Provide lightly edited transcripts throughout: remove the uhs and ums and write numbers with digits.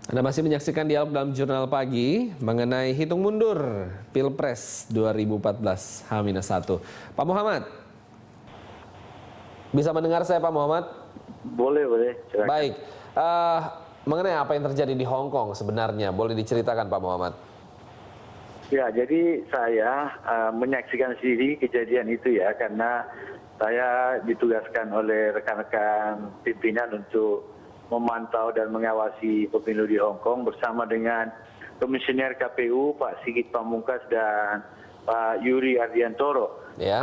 Anda masih menyaksikan dialog dalam Jurnal Pagi mengenai hitung mundur Pilpres 2014 H-1. Pak Muhammad, bisa mendengar saya Pak Muhammad? Boleh. Silakan. Baik, mengenai apa yang terjadi di Hong Kong sebenarnya, boleh diceritakan Pak Muhammad? Ya, jadi saya menyaksikan sendiri kejadian itu ya, karena saya ditugaskan oleh rekan-rekan pimpinan untuk memantau dan mengawasi pemilu di Hong Kong bersama dengan Komisioner KPU Pak Sigit Pamungkas dan Pak Yuri Ardiantoro. Ya.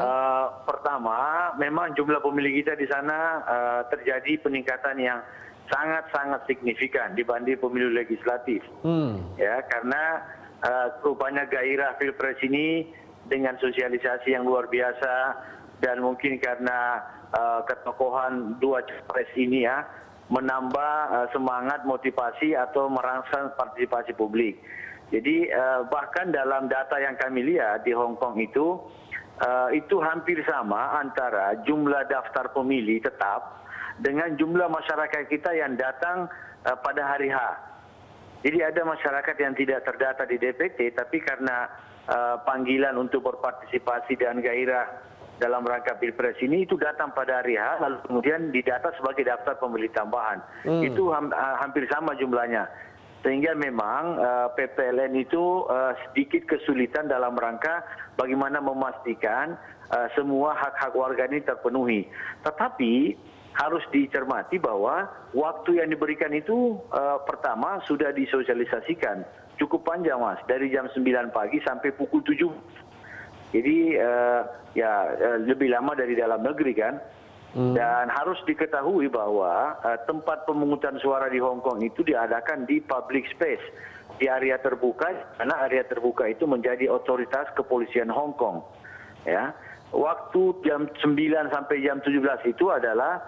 Pertama, memang jumlah pemilih kita di sana terjadi peningkatan yang sangat-sangat signifikan dibanding pemilu legislatif. Ya, karena rupanya gairah Pilpres ini dengan sosialisasi yang luar biasa dan mungkin karena ketokohan dua capres ini ya menambah semangat motivasi atau merangsang partisipasi publik. Jadi bahkan dalam data yang kami lihat di Hong Kong itu hampir sama antara jumlah daftar pemilih tetap dengan jumlah masyarakat kita yang datang pada hari H. Jadi ada masyarakat yang tidak terdata di DPT, tapi karena panggilan untuk berpartisipasi dan gairah dalam rangka Pilpres ini itu datang pada hari H, lalu kemudian didata sebagai daftar pemilih tambahan. Itu hampir sama jumlahnya. Sehingga memang PPLN itu sedikit kesulitan dalam rangka bagaimana memastikan semua hak-hak warga ini terpenuhi. Tetapi harus dicermati bahwa waktu yang diberikan itu pertama sudah disosialisasikan cukup panjang Mas, dari jam 9 pagi sampai pukul 7. Jadi lebih lama dari dalam negeri kan. Dan harus diketahui bahwa tempat pemungutan suara di Hong Kong itu diadakan di public space, di area terbuka, karena area terbuka itu menjadi otoritas kepolisian Hong Kong. Ya, waktu jam 9 sampai jam 17 itu adalah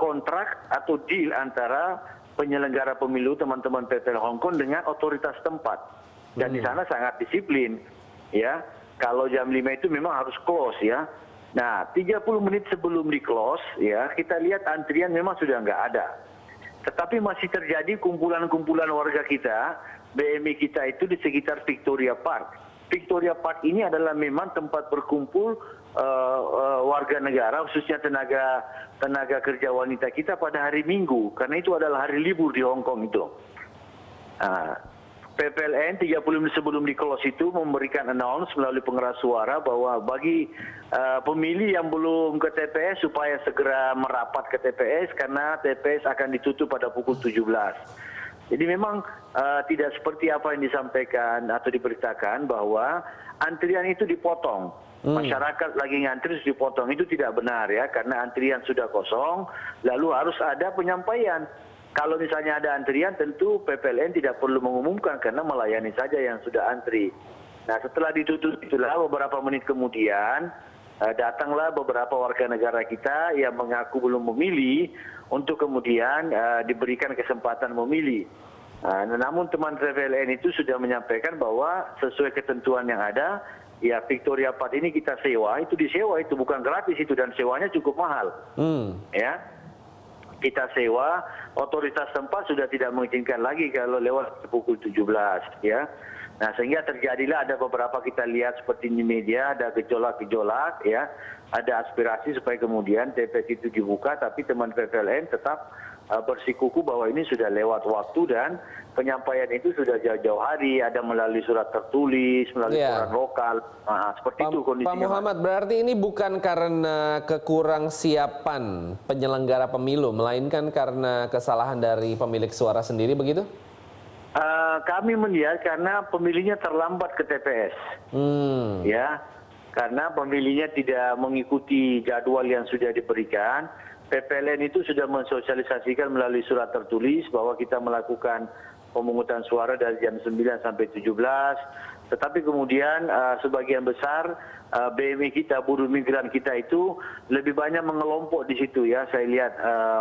kontrak atau deal antara penyelenggara pemilu teman-teman PPL Hong Kong dengan otoritas tempat. Dan di sana sangat disiplin, ya. Kalau jam 5 itu memang harus close ya. Nah, 30 menit sebelum di close ya, kita lihat antrian memang sudah nggak ada. Tetapi masih terjadi kumpulan-kumpulan warga kita, BMI kita itu di sekitar Victoria Park. Victoria Park ini adalah memang tempat berkumpul warga negara, khususnya tenaga kerja wanita kita pada hari Minggu, karena itu adalah hari libur di Hong Kong itu. PPLN 30 menit sebelum di close itu memberikan announce melalui pengeras suara bahwa bagi pemilih yang belum ke TPS supaya segera merapat ke TPS karena TPS akan ditutup pada pukul 17. Jadi memang tidak seperti apa yang disampaikan atau diberitakan bahwa antrian itu dipotong. Masyarakat lagi ngantri terus dipotong, itu tidak benar ya, karena antrian sudah kosong, lalu harus ada penyampaian. Kalau misalnya ada antrian, tentu PPLN tidak perlu mengumumkan karena melayani saja yang sudah antri. Nah, setelah ditutup itulah beberapa menit kemudian datanglah beberapa warga negara kita yang mengaku belum memilih untuk kemudian diberikan kesempatan memilih. Namun teman PPLN itu sudah menyampaikan bahwa sesuai ketentuan yang ada, ya Victoria Park ini kita sewa, itu disewa, itu bukan gratis itu, dan sewanya cukup mahal. Ya. Kita sewa, otoritas tempat sudah tidak mengizinkan lagi kalau lewat pukul 17 ya. Nah, sehingga terjadilah ada beberapa kita lihat seperti di media ada gejolak-gejolak ya. Ada aspirasi supaya kemudian TPS itu dibuka, tapi teman PPLN tetap bersikukuh bahwa ini sudah lewat waktu dan penyampaian itu sudah jauh-jauh hari, ada melalui surat tertulis, melalui surat lokal, seperti itu kondisinya. Pak Muhammad, berarti ini bukan karena kekurang siapan penyelenggara pemilu, melainkan karena kesalahan dari pemilik suara sendiri, begitu? Kami melihat karena pemilihnya terlambat ke TPS, ya, karena pemilihnya tidak mengikuti jadwal yang sudah diberikan. PPLN itu sudah mensosialisasikan melalui surat tertulis bahwa kita melakukan pemungutan suara dari jam 9 sampai 17, tetapi kemudian sebagian besar BMI kita, buruh migran kita itu lebih banyak mengelompok di situ ya. Saya lihat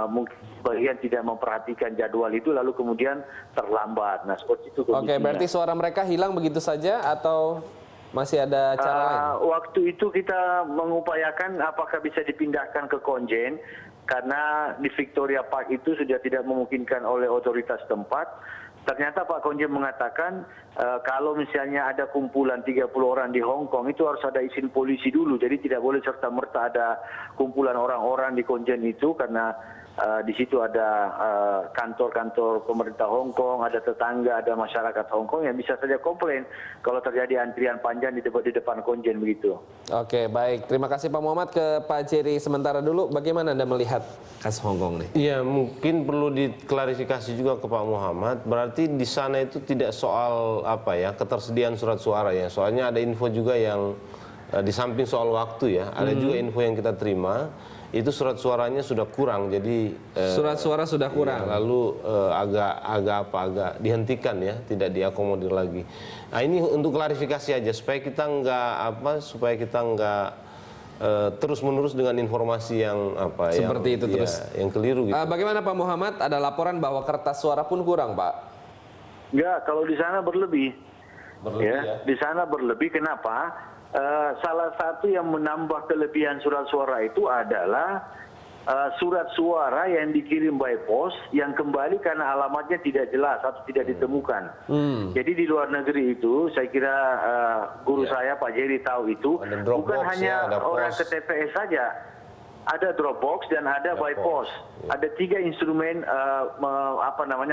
mungkin sebagian tidak memperhatikan jadwal itu lalu kemudian terlambat. Nah, seperti itu kondisinya. Oke, berarti suara mereka hilang begitu saja atau masih ada cara lain? Waktu itu kita mengupayakan apakah bisa dipindahkan ke Konjen, karena di Victoria Park itu sudah tidak memungkinkan oleh otoritas tempat. Ternyata Pak Konjen mengatakan kalau misalnya ada kumpulan 30 orang di Hong Kong itu harus ada izin polisi dulu. Jadi tidak boleh serta-merta ada kumpulan orang-orang di Konjen itu karena di situ ada kantor-kantor pemerintah Hong Kong, ada tetangga, ada masyarakat Hong Kong yang bisa saja komplain kalau terjadi antrian panjang di depan Konjen begitu. Oke, baik. Terima kasih Pak Muhammad. Ke Pak Jerry sementara dulu. Bagaimana Anda melihat kasus Hong Kong nih? Iya, mungkin perlu diklarifikasi juga ke Pak Muhammad. Berarti di sana itu tidak soal ketersediaan surat suara ya. Soalnya ada info juga yang di samping soal waktu ya, ada juga info yang kita terima. Itu surat suaranya sudah kurang, jadi surat suara sudah kurang. Ya, lalu agak dihentikan ya, tidak diakomodir lagi. Nah ini untuk klarifikasi aja supaya kita nggak terus menerus dengan informasi yang seperti itu terus yang keliru gitu. Bagaimana Pak Muhammad? Ada laporan bahwa kertas suara pun kurang, Pak? Enggak, kalau di sana berlebih. Ya. Di sana berlebih. Kenapa? Salah satu yang menambah kelebihan surat suara itu adalah surat suara yang dikirim by post yang kembali karena alamatnya tidak jelas atau tidak ditemukan. Jadi di luar negeri itu saya kira guru saya Pak Jerry tahu itu bukan hanya orang ke TPS saja. Ada Dropbox dan ada by post. Ada 3 instrumen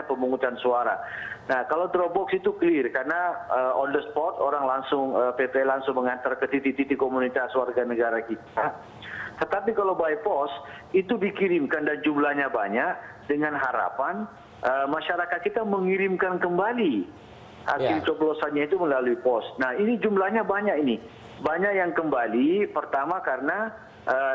pemungutan suara. Nah, kalau Dropbox itu clear karena on the spot orang langsung PP langsung mengantar ke titik-titik komunitas warga negara kita. Tetapi kalau by post itu dikirimkan dan jumlahnya banyak dengan harapan masyarakat kita mengirimkan kembali hasil coblosannya itu melalui pos. Nah, ini jumlahnya banyak ini. Banyak yang kembali pertama karena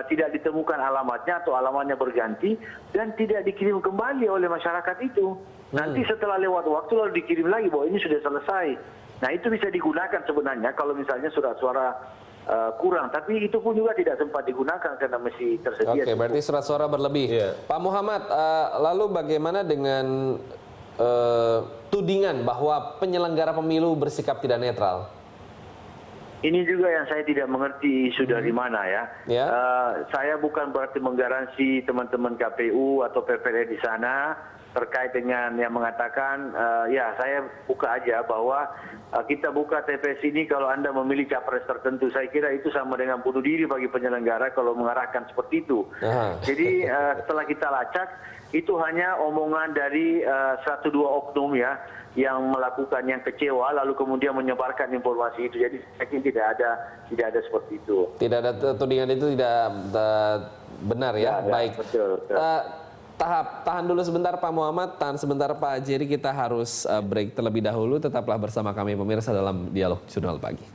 tidak ditemukan alamatnya atau alamatnya berganti dan tidak dikirim kembali oleh masyarakat itu. Nanti setelah lewat waktu lalu dikirim lagi bahwa ini sudah selesai. Nah itu bisa digunakan sebenarnya kalau misalnya surat suara kurang. Tapi itu pun juga tidak sempat digunakan karena masih tersedia. Oke, berarti surat suara berlebih. Pak Muhammad, lalu bagaimana dengan tudingan bahwa penyelenggara pemilu bersikap tidak netral? Ini juga yang saya tidak mengerti isu dari mana ya. Saya bukan berarti menggaransi teman-teman KPU atau PPD di sana terkait dengan yang mengatakan saya buka aja bahwa kita buka TPS ini kalau Anda memilih capres tertentu. Saya kira itu sama dengan bunuh diri bagi penyelenggara kalau mengarahkan seperti itu. Jadi setelah kita lacak itu hanya omongan dari 1-2 oknum ya yang melakukan yang kecewa lalu kemudian menyebarkan informasi itu. Jadi saya kira tidak ada seperti itu. Tidak ada tudingan itu tidak benar ya. Baik. Betul. Tahan dulu sebentar Pak Muhammad, tahan sebentar Pak Jerry, kita harus break terlebih dahulu. Tetaplah bersama kami pemirsa dalam Dialog Jurnal Pagi.